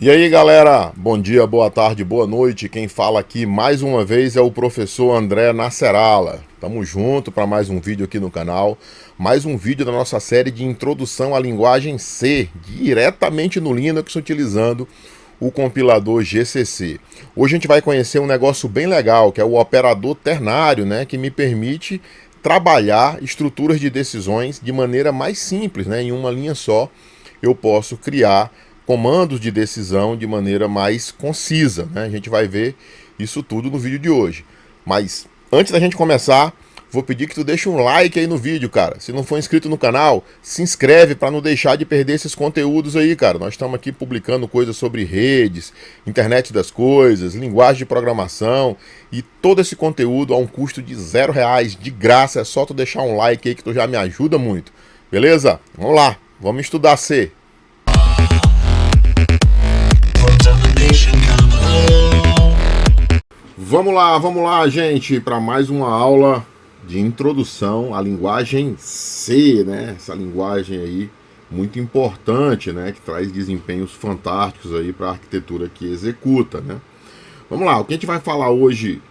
E aí galera, bom dia, boa tarde, boa noite. Quem fala aqui mais uma vez é o professor André Nasserala. Tamo junto para mais um vídeo aqui no canal. Mais um vídeo da nossa série de introdução à linguagem C, diretamente no Linux utilizando o compilador GCC. Hoje a gente vai conhecer um negócio bem legal, que é o operador ternário, né, que me permite trabalhar estruturas de decisões de maneira mais simples, né, em uma linha só. Eu posso criar comandos de decisão de maneira mais concisa, né? A gente vai ver isso tudo no vídeo de hoje. Mas antes da gente começar, vou pedir que tu deixe um like aí no vídeo, cara. Se não for inscrito no canal, se inscreve para não deixar de perder esses conteúdos aí, cara. Nós estamos aqui publicando coisas sobre redes, internet das coisas, linguagem de programação e todo esse conteúdo a um custo de R$0, de graça. É só tu deixar um like aí que tu já me ajuda muito. Beleza? Vamos lá, vamos estudar C. Vamos lá, gente, para mais uma aula de introdução à linguagem C, né? Essa linguagem aí muito importante, né? Que traz desempenhos fantásticos aí para a arquitetura que executa, né? Vamos lá, o que a gente vai falar hoje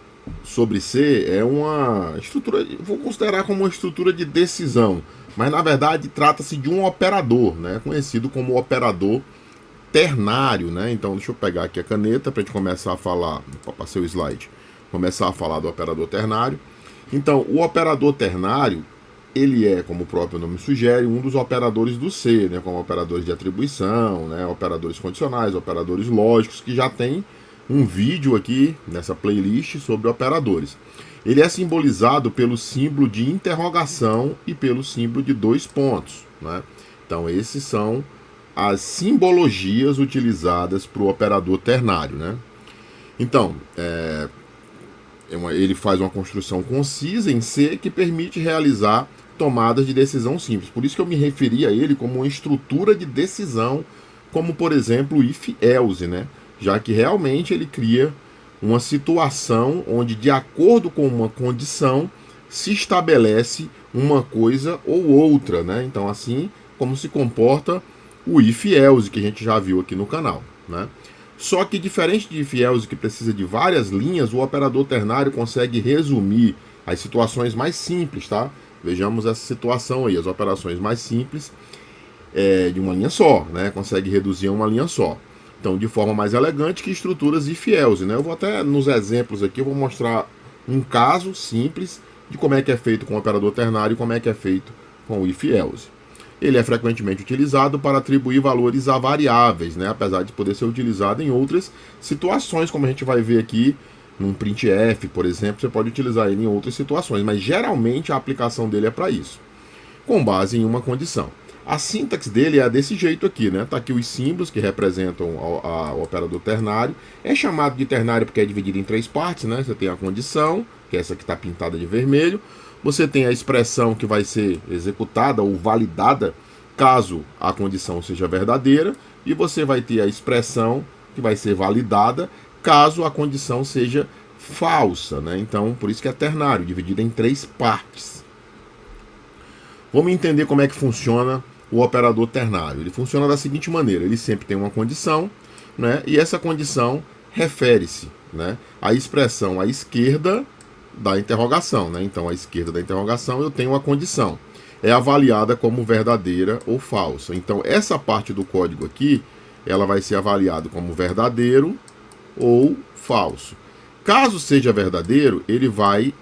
sobre C é uma estrutura, vou considerar como uma estrutura de decisão, mas na verdade trata-se de um operador, né? Conhecido como operador ternário, né? Então deixa eu pegar aqui a caneta para a gente começar a falar, passei o slide, começar a falar do operador ternário. Então o operador ternário, ele é, como o próprio nome sugere, um dos operadores do C, né? Como operadores de atribuição, né? Operadores condicionais, operadores lógicos, que já tem um vídeo aqui nessa playlist sobre operadores. Ele é simbolizado pelo símbolo de interrogação e pelo símbolo de dois pontos, né? Então esses são as simbologias utilizadas para o operador ternário, né? Então, ele faz uma construção concisa em C que permite realizar tomadas de decisão simples. Por isso que eu me referi a ele como uma estrutura de decisão, como por exemplo o if-else, né? Já que realmente ele cria uma situação onde, de acordo com uma condição, se estabelece uma coisa ou outra, né? Então, assim como se comporta o if-else que a gente já viu aqui no canal, né? Só que diferente de if-else que precisa de várias linhas, o operador ternário consegue resumir as situações mais simples, tá? Vejamos essa situação aí, as operações mais simples de uma linha só, né? Consegue reduzir a uma linha só. Então, de forma mais elegante que estruturas if-else, né? Eu vou até, nos exemplos aqui, eu vou mostrar um caso simples de como é que é feito com o operador ternário e como é que é feito com o if-else. Ele é frequentemente utilizado para atribuir valores a variáveis, né? Apesar de poder ser utilizado em outras situações, como a gente vai ver aqui num printf, por exemplo, você pode utilizar ele em outras situações, mas geralmente a aplicação dele é para isso, com base em uma condição. A sintaxe dele é desse jeito aqui, né? Tá aqui os símbolos que representam o operador ternário. É chamado de ternário porque é dividido em três partes, né? Você tem a condição, que é essa que está pintada de vermelho. Você tem a expressão que vai ser executada ou validada caso a condição seja verdadeira, e você vai ter a expressão que vai ser validada caso a condição seja falsa, né? Então, por isso que é ternário, dividido em três partes. Vamos entender como é que funciona o operador ternário. Ele funciona da seguinte maneira: ele sempre tem uma condição, né? E essa condição refere-se, né, à expressão à esquerda da interrogação, né? Então, à esquerda da interrogação eu tenho a condição. É avaliada como verdadeira ou falsa. Então, essa parte do código aqui, ela vai ser avaliada como verdadeiro ou falso. Caso seja verdadeiro, ele vai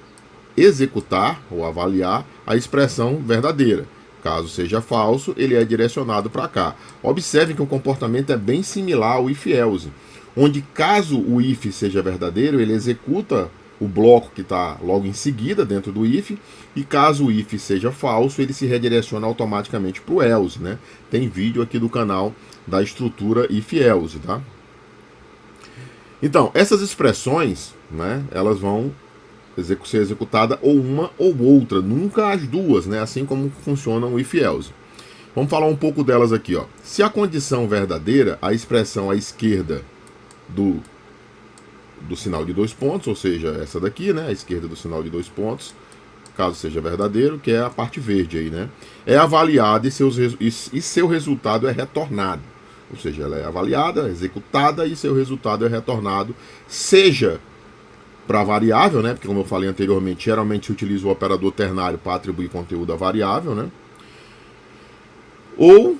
executar ou avaliar a expressão verdadeira. Caso seja falso, ele é direcionado para cá. Observem que o comportamento é bem similar ao if-else, onde caso o if seja verdadeiro, ele executa o bloco que está logo em seguida dentro do if, e caso o if seja falso, ele se redireciona automaticamente para o else, né? Tem vídeo aqui do canal da estrutura if-else, tá? Então, essas expressões, né, elas vão ser executadas ou uma ou outra, nunca as duas, né? Assim como funciona o if-else. Vamos falar um pouco delas aqui, ó. Se a condição verdadeira, a expressão à esquerda do sinal de dois pontos, ou seja, essa daqui, né, à esquerda do sinal de dois pontos, caso seja verdadeiro, que é a parte verde aí, né, é avaliada e seu resultado é retornado. Ou seja, ela é avaliada, executada e seu resultado é retornado, seja para a variável, né? Porque como eu falei anteriormente, geralmente se utiliza o operador ternário para atribuir conteúdo à variável, né? Ou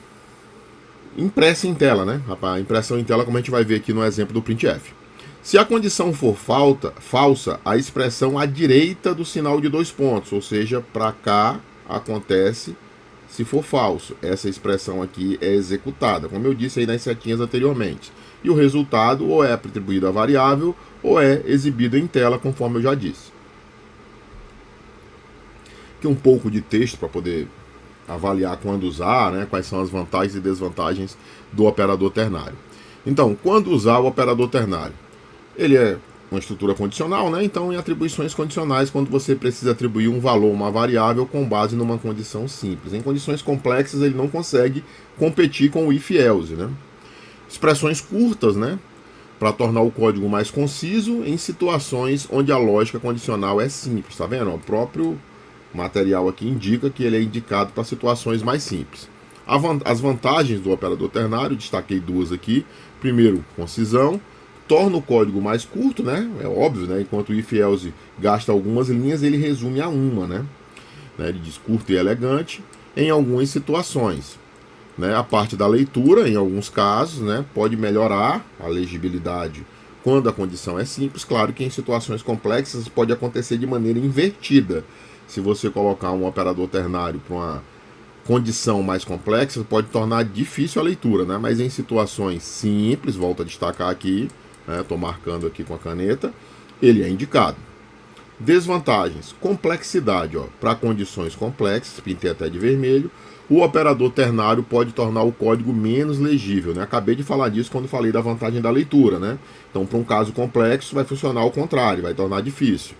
impressa em tela, né? A impressão em tela, como a gente vai ver aqui no exemplo do printf. Se a condição for falsa, a expressão à direita do sinal de 2 pontos, ou seja, para cá acontece se for falso. Essa expressão aqui é executada, como eu disse aí nas setinhas anteriormente. E o resultado ou é atribuído à variável ou é exibido em tela, conforme eu já disse. Aqui um pouco de texto para poder avaliar quando usar, né, quais são as vantagens e desvantagens do operador ternário. Então, quando usar o operador ternário? Ele é uma estrutura condicional, né? Então, em atribuições condicionais, quando você precisa atribuir um valor, uma variável, com base numa condição simples. Em condições complexas, ele não consegue competir com o if-else, né? Expressões curtas, né? Para tornar o código mais conciso em situações onde a lógica condicional é simples. Tá vendo? O próprio material aqui indica que ele é indicado para situações mais simples. As vantagens do operador ternário, destaquei duas aqui. Primeiro, concisão. Torna o código mais curto, né? É óbvio, né? Enquanto o if-else gasta algumas linhas, ele resume a uma, né? Ele diz curto e elegante em algumas situações. Né? A parte da leitura, em alguns casos, né? Pode melhorar a legibilidade quando a condição é simples. Claro que em situações complexas pode acontecer de maneira invertida. Se você colocar um operador ternário para uma condição mais complexa, pode tornar difícil a leitura, né? Mas em situações simples, volto a destacar aqui, estou marcando aqui com a caneta, ele é indicado. Desvantagens: complexidade. Para condições complexas, pintei até de vermelho, o operador ternário pode tornar o código menos legível, né? Acabei de falar disso quando falei da vantagem da leitura, né? Então, para um caso complexo, vai funcionar ao contrário, vai tornar difícil.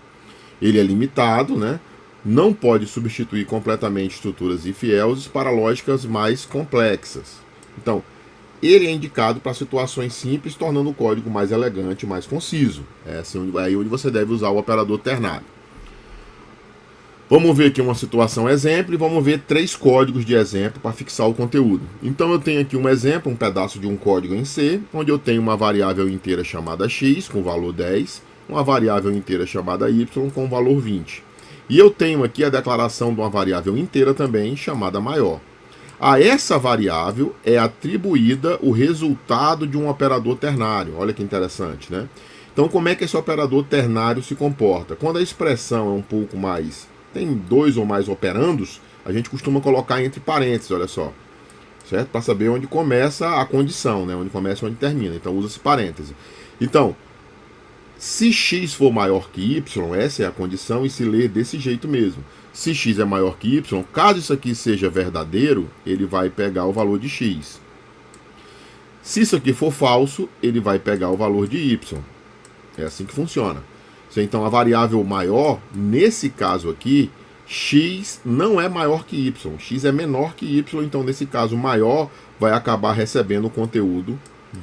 Ele é limitado, né? Não pode substituir completamente estruturas if-else para lógicas mais complexas. Então, ele é indicado para situações simples, tornando o código mais elegante, mais conciso. É assim, aí onde você deve usar o operador ternário. Vamos ver aqui uma situação exemplo e vamos ver 3 códigos de exemplo para fixar o conteúdo. Então eu tenho aqui um exemplo, um pedaço de um código em C, onde eu tenho uma variável inteira chamada x com valor 10, uma variável inteira chamada y com valor 20. E eu tenho aqui a declaração de uma variável inteira também chamada maior. A essa variável é atribuída o resultado de um operador ternário. Olha que interessante, né? Então, como é que esse operador ternário se comporta? Quando a expressão é um pouco mais... tem 2 ou mais operandos, a gente costuma colocar entre parênteses, olha só. Certo? Para saber onde começa a condição, né? Onde começa e onde termina. Então, usa-se parêntese. Então, se x for maior que y, essa é a condição e se lê desse jeito mesmo. Se x é maior que y, caso isso aqui seja verdadeiro, ele vai pegar o valor de x. Se isso aqui for falso, ele vai pegar o valor de y. É assim que funciona. Então a variável maior, nesse caso aqui, x não é maior que y. X é menor que y, então nesse caso maior vai acabar recebendo o conteúdo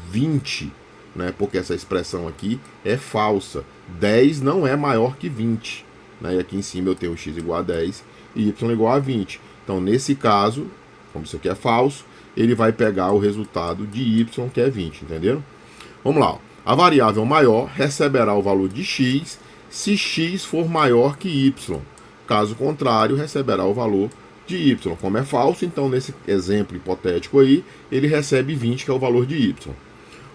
20. Né, porque essa expressão aqui é falsa. 10 não é maior que 20. Né, e aqui em cima eu tenho x igual a 10 e y igual a 20. Então, nesse caso, como isso aqui é falso, ele vai pegar o resultado de y, que é 20. Entenderam? Vamos lá. A variável maior receberá o valor de x se x for maior que y. Caso contrário, receberá o valor de y. Como é falso, então, nesse exemplo hipotético aí, ele recebe 20, que é o valor de y.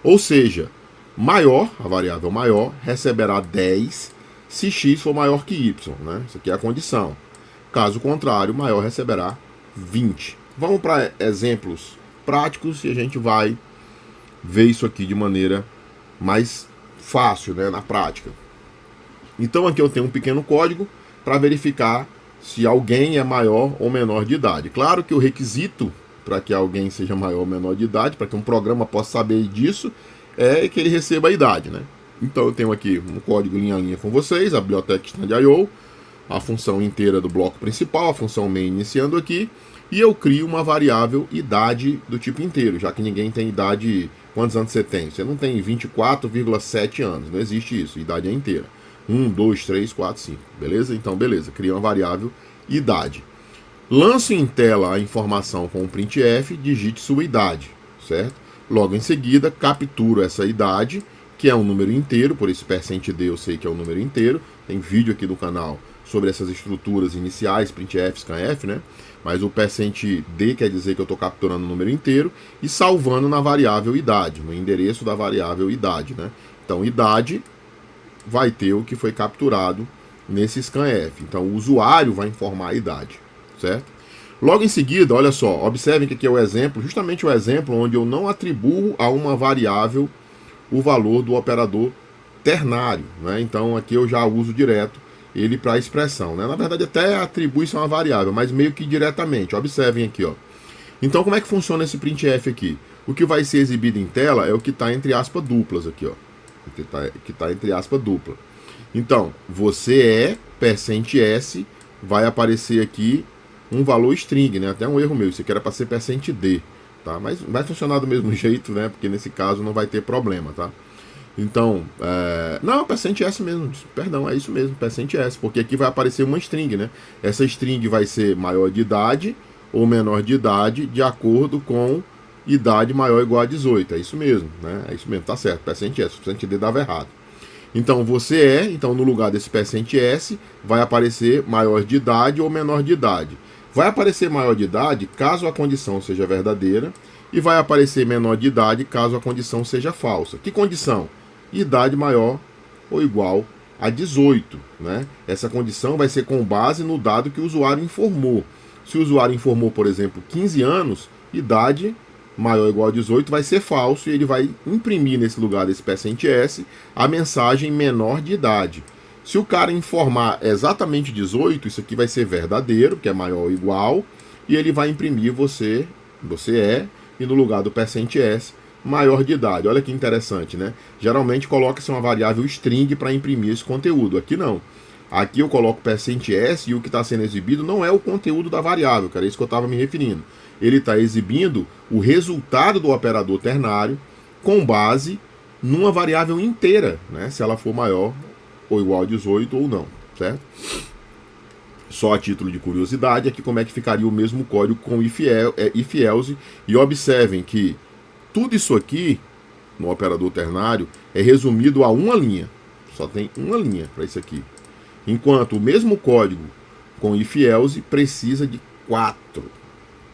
Ou seja, maior, a variável maior, receberá 10 se x for maior que y. Né? Isso aqui é a condição. Caso contrário, maior receberá 20. Vamos para exemplos práticos e a gente vai ver isso aqui de maneira mais fácil, né, na prática. Então aqui eu tenho um pequeno código para verificar se alguém é maior ou menor de idade. Claro que o requisito para que alguém seja maior ou menor de idade, para que um programa possa saber disso, é que ele receba a idade, né? Então eu tenho aqui um código linha a linha com vocês, a biblioteca stand.io, a função inteira do bloco principal, a função main iniciando aqui, e eu crio uma variável idade do tipo inteiro, já que ninguém tem idade... Quantos anos você tem? Você não tem 24,7 anos, não existe isso, idade é inteira. 1, 2, 3, 4, 5, beleza? Então beleza, cria uma variável idade. Lance em tela a informação com o printf, digite sua idade, certo? Logo em seguida, capturo essa idade, que é um número inteiro, por isso %d eu sei que é um número inteiro. Tem vídeo aqui no canal sobre essas estruturas iniciais, printf, scanf, né? Mas o %d quer dizer que eu estou capturando um número inteiro e salvando na variável idade, no endereço da variável idade, né? Então, idade vai ter o que foi capturado nesse scanf. Então, o usuário vai informar a idade, certo? Logo em seguida, olha só, observem que aqui é o exemplo, justamente o exemplo onde eu não atribuo a uma variável o valor do operador ternário, né? Então aqui eu já uso direto ele para expressão, né? Na verdade até atribui-se a uma variável, mas meio que diretamente. Observem aqui, ó. Então como é que funciona esse printf aqui? O que vai ser exibido em tela é o que está entre aspas duplas aqui, ó. Que está entre aspas dupla. Então, você %s, vai aparecer aqui um valor string, né? Até um erro meu, isso aqui era para ser %d, tá? Mas vai funcionar do mesmo jeito, né? Porque nesse caso não vai ter problema, tá? Então, não, %s mesmo, perdão, é isso mesmo, %s, porque aqui vai aparecer uma string, né? Essa string vai ser maior de idade ou menor de idade, de acordo com idade maior ou igual a 18, é isso mesmo, né? É isso mesmo, tá certo, %s, %d dava errado. Então, então no lugar desse %s, vai aparecer maior de idade ou menor de idade. Vai aparecer maior de idade caso a condição seja verdadeira e vai aparecer menor de idade caso a condição seja falsa. Que condição? Idade maior ou igual a 18, né? Essa condição vai ser com base no dado que o usuário informou. Se o usuário informou, por exemplo, 15 anos, idade maior ou igual a 18 vai ser falso e ele vai imprimir nesse lugar desse %s a mensagem menor de idade. Se o cara informar exatamente 18, isso aqui vai ser verdadeiro, que é maior ou igual, e ele vai imprimir você e no lugar do %s, maior de idade. Olha que interessante, né? Geralmente coloca-se uma variável string para imprimir esse conteúdo. Aqui não. Aqui eu coloco %s e o que está sendo exibido não é o conteúdo da variável, que era isso que eu estava me referindo. Ele está exibindo o resultado do operador ternário com base numa variável inteira, né? Se ela for maior ou igual a 18 ou não, certo? Só a título de curiosidade, aqui como é que ficaria o mesmo código com if else, e observem que tudo isso aqui, no operador ternário, é resumido a uma linha, só tem uma linha para isso aqui, enquanto o mesmo código com if else precisa de 4.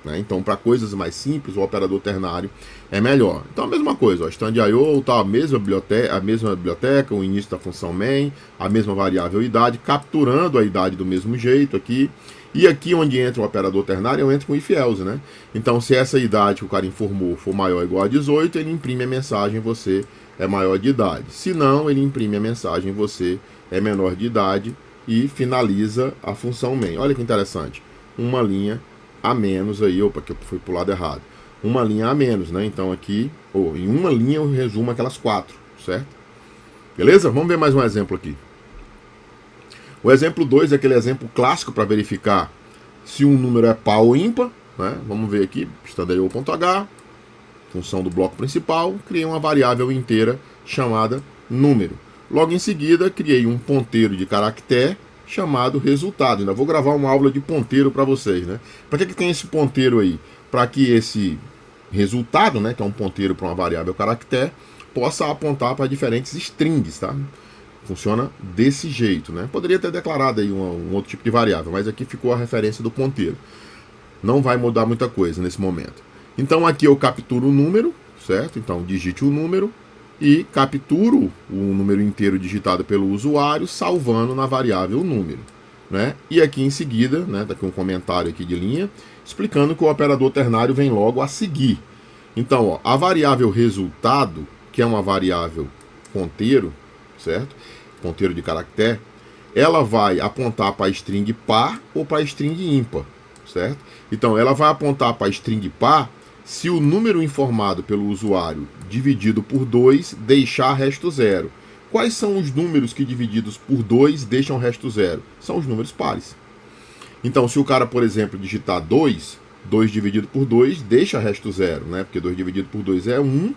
Né? Então, para coisas mais simples, o operador ternário é melhor. Então, a mesma coisa, ó, stand.io, tá, a mesma biblioteca, o início da função main, a mesma variável idade, capturando a idade do mesmo jeito aqui. E aqui onde entra o operador ternário, eu entro com if else, né? Então, se essa idade que o cara informou for maior ou igual a 18, ele imprime a mensagem, você é maior de idade. Se não, ele imprime a mensagem, você é menor de idade e finaliza a função main. Olha que interessante. Uma linha a menos aí, opa, que eu fui pro lado errado. Uma linha a menos, né? Então aqui, em uma linha eu resumo aquelas 4, certo? Beleza? Vamos ver mais um exemplo aqui. O exemplo 2 é aquele exemplo clássico para verificar se um número é par ou ímpar, né? Vamos ver aqui, stand.io.h, função do bloco principal, criei uma variável inteira chamada número. Logo em seguida, criei um ponteiro de caractere chamado resultado. Ainda vou gravar uma aula de ponteiro para vocês, né? Para que tem esse ponteiro aí? Para que esse resultado, né, que é um ponteiro para uma variável caractere, possa apontar para diferentes strings, tá? Funciona desse jeito, né? Poderia ter declarado aí um outro tipo de variável, mas aqui ficou a referência do ponteiro. Não vai mudar muita coisa nesse momento. Então aqui eu capturo o número, certo? Então digite o número e capturo o número inteiro digitado pelo usuário, salvando na variável número, né? E aqui em seguida, né, daqui um comentário aqui de linha, explicando que o operador ternário vem logo a seguir. Então, ó, a variável resultado, que é uma variável ponteiro, certo? Ponteiro de caractere, ela vai apontar para a string par ou para a string ímpar, certo? Então, ela vai apontar para a string par se o número informado pelo usuário dividido por 2 deixar resto zero. Quais são os números que divididos por 2 deixam resto zero? São os números pares. Então, se o cara, por exemplo, digitar 2, 2 dividido por 2 deixa resto zero, né? Porque 2 dividido por 2 é 1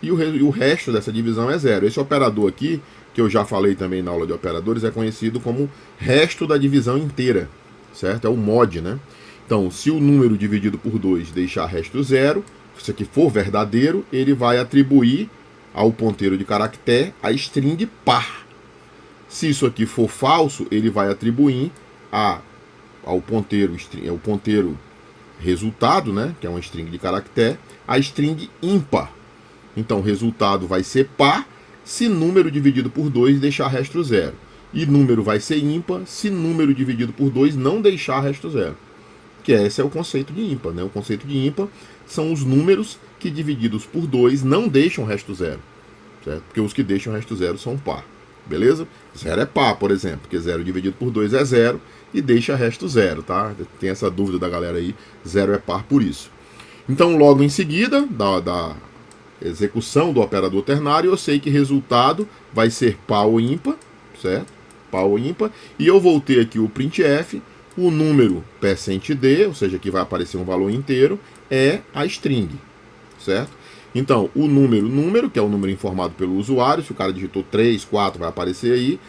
e o resto dessa divisão é zero. Esse operador aqui, que eu já falei também na aula de operadores, é conhecido como resto da divisão inteira, certo? É o mod, né? Então, se o número dividido por 2 deixar resto zero, Se isso aqui for verdadeiro, ele vai atribuir ao ponteiro de caractere a string par. Se isso aqui for falso, ele vai atribuir ao ponteiro resultado, né, que é uma string de caractere, a string ímpar. Então o resultado vai ser par se número dividido por 2 deixar resto zero. E número vai ser ímpar se número dividido por 2 não deixar resto zero. Que esse é o conceito de ímpar, né? O conceito de ímpar são os números que divididos por 2 não deixam resto zero, certo? Porque os que deixam resto zero são par, beleza? Zero é par, por exemplo, porque 0 dividido por 2 é 0 e deixa resto zero, tá? Tem essa dúvida da galera aí, 0 é par por isso. Então, logo em seguida da execução do operador ternário, eu sei que resultado vai ser par ou ímpar, certo? Par ou ímpar, e eu vou ter aqui o printf. O número %d, ou seja, que vai aparecer um valor inteiro, é a string, certo? Então, o número, que é o número informado pelo usuário, se o cara digitou 3, 4, vai aparecer aí,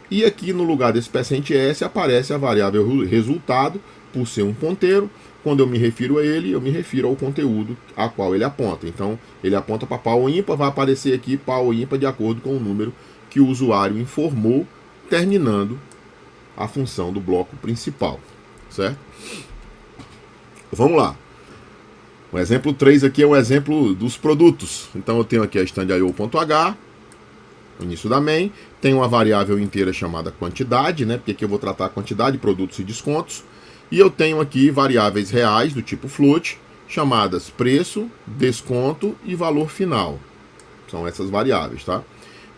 e aqui no lugar desse %s aparece a variável resultado, por ser um ponteiro. Quando eu me refiro a ele, eu me refiro ao conteúdo a qual ele aponta. Então, ele aponta para par ou ímpar, vai aparecer aqui par ou ímpar de acordo com o número que o usuário informou, terminando a função do bloco principal, certo? Vamos lá. O exemplo 3 aqui é o exemplo dos produtos. Então eu tenho aqui a stand.io.h, no início da main, tem uma variável inteira chamada quantidade, né? Porque aqui eu vou tratar a quantidade de produtos e descontos. E eu tenho aqui variáveis reais do tipo float, chamadas preço, desconto e valor final. São essas variáveis, tá?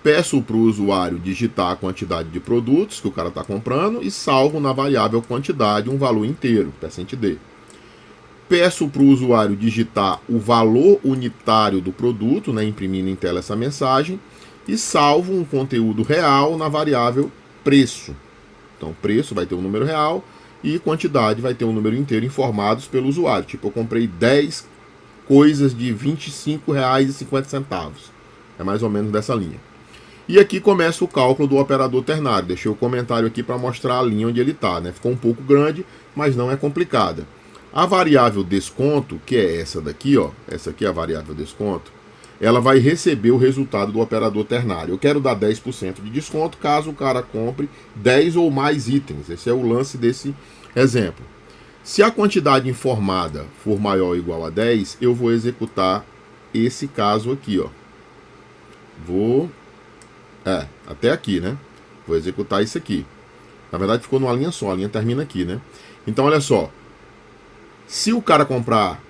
Peço para o usuário digitar a quantidade de produtos que o cara está comprando e salvo na variável quantidade um valor inteiro, %d. Peço para o usuário digitar o valor unitário do produto, né, imprimindo em tela essa mensagem, e salvo um conteúdo real na variável preço. Então, preço vai ter um número real e quantidade vai ter um número inteiro informados pelo usuário. Tipo, eu comprei 10 coisas de R$ 25,50. É mais ou menos dessa linha. E aqui começa o cálculo do operador ternário. Deixei o comentário aqui para mostrar a linha onde ele está, né? Ficou um pouco grande, mas não é complicada. A variável desconto, que é essa daqui, ó, essa aqui é a variável desconto, ela vai receber o resultado do operador ternário. Eu quero dar 10% de desconto caso o cara compre 10 ou mais itens. Esse é o lance desse exemplo. Se a quantidade informada for maior ou igual a 10, eu vou executar esse caso aqui, ó. Até aqui, né? Vou executar isso aqui. Na verdade ficou numa linha só, a linha termina aqui, né? Então olha só. Se o cara comprar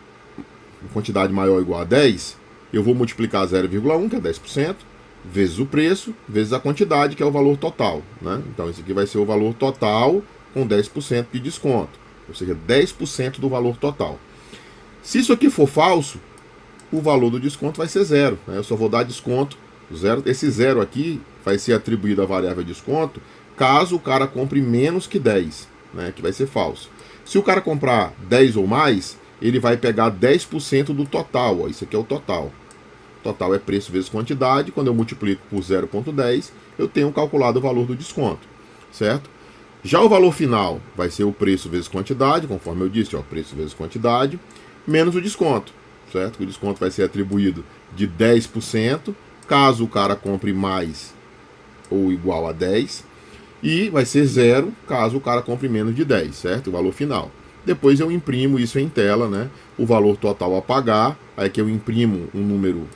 uma quantidade maior ou igual a 10, eu vou multiplicar 0,1, que é 10%, vezes o preço, vezes a quantidade, que é o valor total, né? Então esse aqui vai ser o valor total com 10% de desconto. Ou seja, 10% do valor total. Se isso aqui for falso, o valor do desconto vai ser zero, né? Eu só vou dar desconto. Esse zero aqui vai ser atribuído à variável desconto caso o cara compre menos que 10, né, que vai ser falso. Se o cara comprar 10 ou mais, ele vai pegar 10% do total. Ó, isso aqui é o total. Total é preço vezes quantidade. Quando eu multiplico por 0,10, eu tenho calculado o valor do desconto, certo? Já o valor final vai ser o preço vezes quantidade, conforme eu disse, ó, preço vezes quantidade, menos o desconto, certo? O desconto vai ser atribuído de 10%, caso o cara compre mais ou igual a 10, e vai ser zero caso o cara compre menos de 10, certo? O valor final. Depois eu imprimo isso em tela, né? O valor total a pagar, aí que eu imprimo um número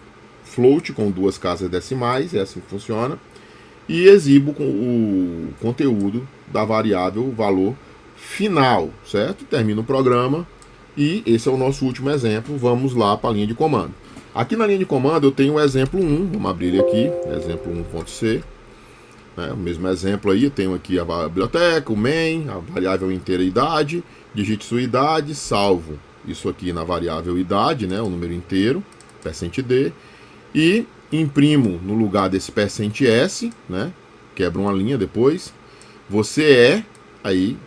float com 2 casas decimais, é assim que funciona, e exibo com o conteúdo da variável valor final, certo? Termino o programa e esse é o nosso último exemplo. Vamos lá para a linha de comando. Aqui na linha de comando eu tenho o exemplo 1, vamos abrir ele aqui, exemplo 1.c. O mesmo exemplo aí, eu tenho aqui a biblioteca, o main, a variável inteira idade, digite sua idade, salvo isso aqui na variável idade, né, o número inteiro, %d, e imprimo no lugar desse %s, né, quebro uma linha depois, aí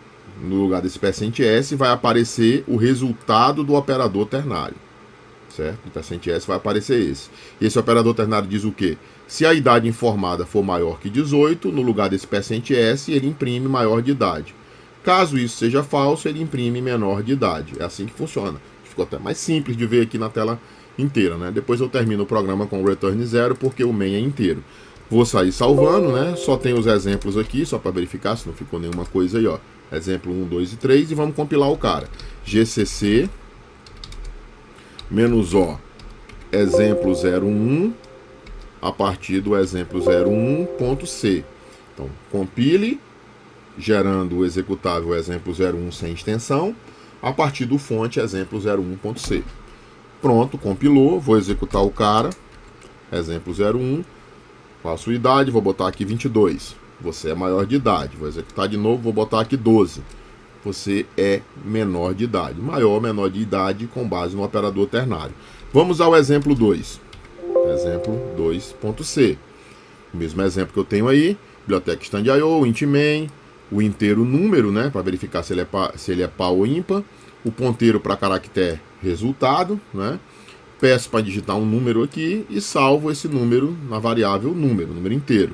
no lugar desse %s vai aparecer o resultado do operador ternário, certo? O %s vai aparecer esse. E esse operador ternário diz o quê? Se a idade informada for maior que 18, no lugar desse %s, ele imprime maior de idade. Caso isso seja falso, ele imprime menor de idade. É assim que funciona. ficou até mais simples de ver aqui na tela inteira, né? Depois eu termino o programa com o return 0, porque o main é inteiro. Vou sair salvando, né? Só tem os exemplos aqui, só para verificar se não ficou nenhuma coisa aí, ó. Exemplo 1, 2 e 3, e vamos compilar o cara. GCC -O exemplo 01 a partir do exemplo 01.c. Então, compile, gerando o executável exemplo 01 sem extensão, a partir do fonte exemplo 01.c. Pronto, compilou, vou executar o cara, exemplo 01, faço idade, vou botar aqui 22. Você é maior de idade. Vou executar de novo, vou botar aqui 12. Você é menor de idade. Maior ou menor de idade com base no operador ternário. Vamos ao exemplo 2. Exemplo 2.c. O mesmo exemplo que eu tenho aí. Biblioteca stand.io, int main, o inteiro número, né, para verificar se ele é par ou ímpar. O ponteiro para caractere resultado, né. Peço para digitar um número aqui e salvo esse número na variável número inteiro.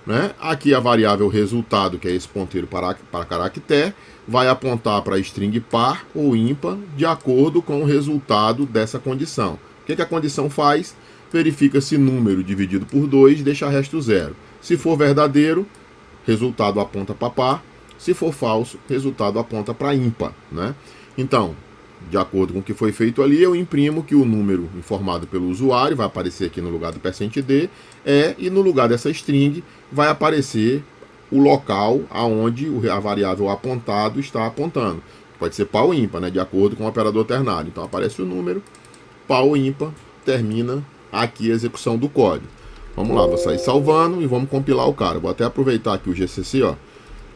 Né? Aqui a variável resultado, que é esse ponteiro para caractere, vai apontar para string par ou ímpar de acordo com o resultado dessa condição. O que a condição faz? Verifica se número dividido por 2 deixa resto 0. Se for verdadeiro, resultado aponta para par. Se for falso, resultado aponta para ímpar. Né? Então, de acordo com o que foi feito ali, eu imprimo que o número informado pelo usuário vai aparecer aqui no lugar do %d e no lugar dessa string vai aparecer o local aonde a variável apontado está apontando. Pode ser par ou ímpar, né, de acordo com o operador ternário. Então aparece o número, par ou ímpar, termina aqui a execução do código. Vamos lá, vou sair salvando e vamos compilar o cara. Vou até aproveitar aqui o GCC, ó.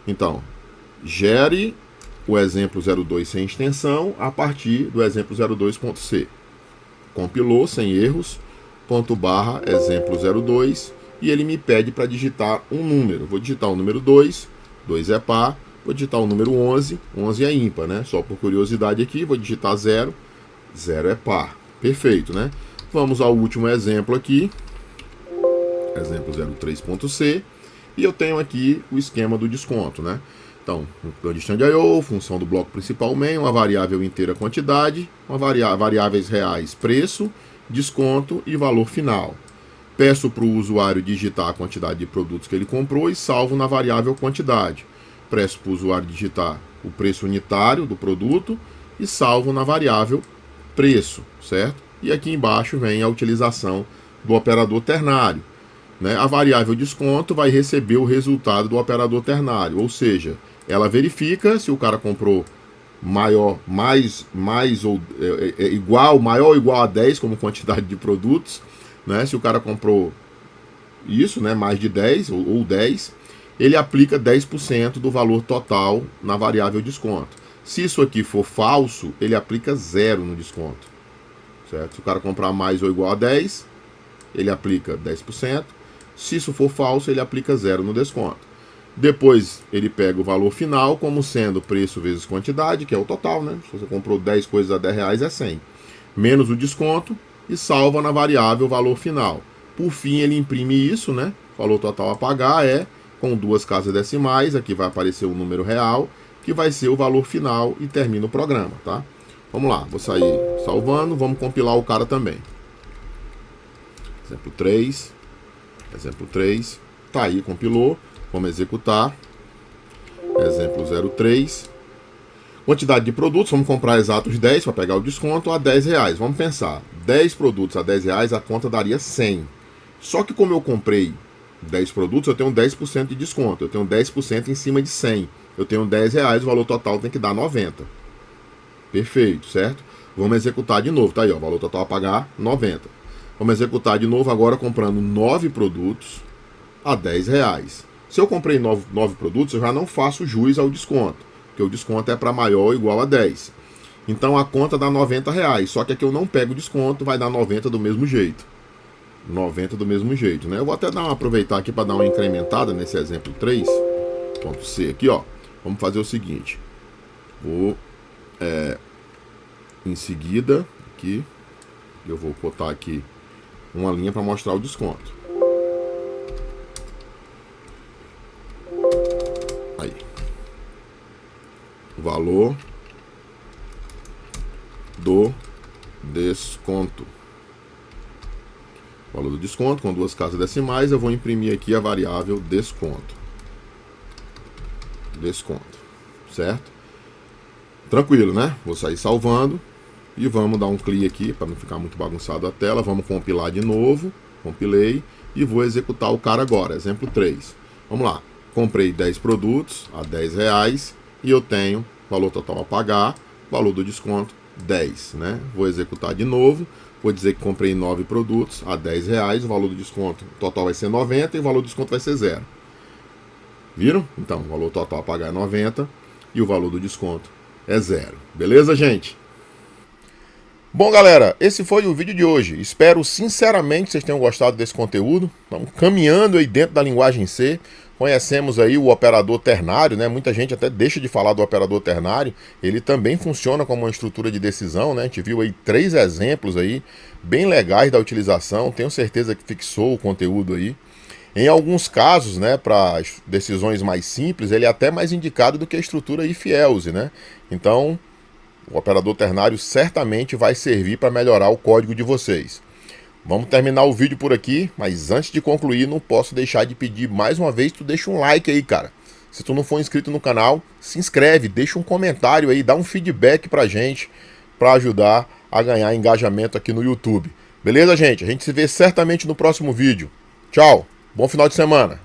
Então, gere o exemplo 02 sem extensão a partir do exemplo 02.c. Compilou sem erros, ponto barra exemplo 02, e ele me pede para digitar um número. Vou digitar o número 2, 2 é par, vou digitar o número 11, 11 é ímpar, né? Só por curiosidade aqui, vou digitar 0, 0 é par. Perfeito, né? Vamos ao último exemplo aqui, exemplo 03.c, e eu tenho aqui o esquema do desconto, né? Então, plano de stand.io, função do bloco principal main, uma variável inteira quantidade, variáveis reais preço, desconto e valor final. Peço para o usuário digitar a quantidade de produtos que ele comprou e salvo na variável quantidade. Peço para o usuário digitar o preço unitário do produto e salvo na variável preço, certo? E aqui embaixo vem a utilização do operador ternário. Né? A variável desconto vai receber o resultado do operador ternário, ou seja, ela verifica se o cara comprou maior ou igual a 10 como quantidade de produtos, né? Se o cara comprou isso, né, mais de 10 ou 10, ele aplica 10% do valor total na variável desconto. Se isso aqui for falso, ele aplica 0 no desconto. Certo? Se o cara comprar mais ou igual a 10, ele aplica 10%. Se isso for falso, ele aplica 0 no desconto. Depois ele pega o valor final como sendo preço vezes quantidade, que é o total, né? Se você comprou 10 coisas a 10 reais, é 100. Menos o desconto e salva na variável valor final. Por fim, ele imprime isso, né? Valor total a pagar é com 2 casas decimais, aqui vai aparecer o número real, que vai ser o valor final e termina o programa, tá? Vamos lá, vou sair salvando, vamos compilar o cara também. Exemplo 3, tá aí, compilou. Vamos executar. Exemplo 03. Quantidade de produtos, vamos comprar exatos 10 para pegar o desconto a 10 reais. Vamos pensar, 10 produtos a 10 reais, a conta daria 100. Só que como eu comprei 10 produtos, eu tenho 10% de desconto. Eu tenho 10% em cima de 100. Eu tenho 10 reais, o valor total tem que dar 90. Perfeito, certo? Vamos executar de novo, tá aí, ó, o valor total a pagar 90. Vamos executar de novo agora comprando 9 produtos a 10 reais. Se eu comprei 9 produtos, eu já não faço jus ao desconto, porque o desconto é para maior ou igual a 10. Então a conta dá 90 reais, só que aqui eu não pego o desconto, vai dar 90 do mesmo jeito. 90 do mesmo jeito, né? Eu vou até aproveitar aqui para dar uma incrementada nesse exemplo 3.c aqui, ó. Vamos fazer o seguinte. Vou, em seguida, aqui, eu vou botar aqui uma linha para mostrar o desconto. Aí. O valor do desconto. Valor do desconto com duas casas decimais, eu vou imprimir aqui a variável desconto. Desconto, certo? Tranquilo, né? Vou sair salvando e vamos dar um clique aqui para não ficar muito bagunçado a tela. Vamos compilar de novo. Compilei e vou executar o cara agora. Exemplo 3. Vamos lá. Comprei 10 produtos a R$10 e eu tenho valor total a pagar, valor do desconto 10, né? Vou executar de novo. Vou dizer que comprei 9 produtos a R$10, o valor do desconto total vai ser 90 e o valor do desconto vai ser 0. Viram? Então, o valor total a pagar é 90 e o valor do desconto é 0. Beleza, gente? Bom, galera, esse foi o vídeo de hoje. Espero sinceramente que vocês tenham gostado desse conteúdo. Estamos caminhando aí dentro da linguagem C. Conhecemos aí o operador ternário, né? Muita gente até deixa de falar do operador ternário. Ele também funciona como uma estrutura de decisão, né? A gente viu aí 3 exemplos aí bem legais da utilização. Tenho certeza que fixou o conteúdo aí. Em alguns casos, né, para decisões mais simples, ele é até mais indicado do que a estrutura if-else, né? Então, o operador ternário certamente vai servir para melhorar o código de vocês. Vamos terminar o vídeo por aqui, mas antes de concluir, não posso deixar de pedir mais uma vez, tu deixa um like aí, cara. Se tu não for inscrito no canal, se inscreve, deixa um comentário aí, dá um feedback pra gente, para ajudar a ganhar engajamento aqui no YouTube. Beleza, gente? A gente se vê certamente no próximo vídeo. Tchau! Bom final de semana.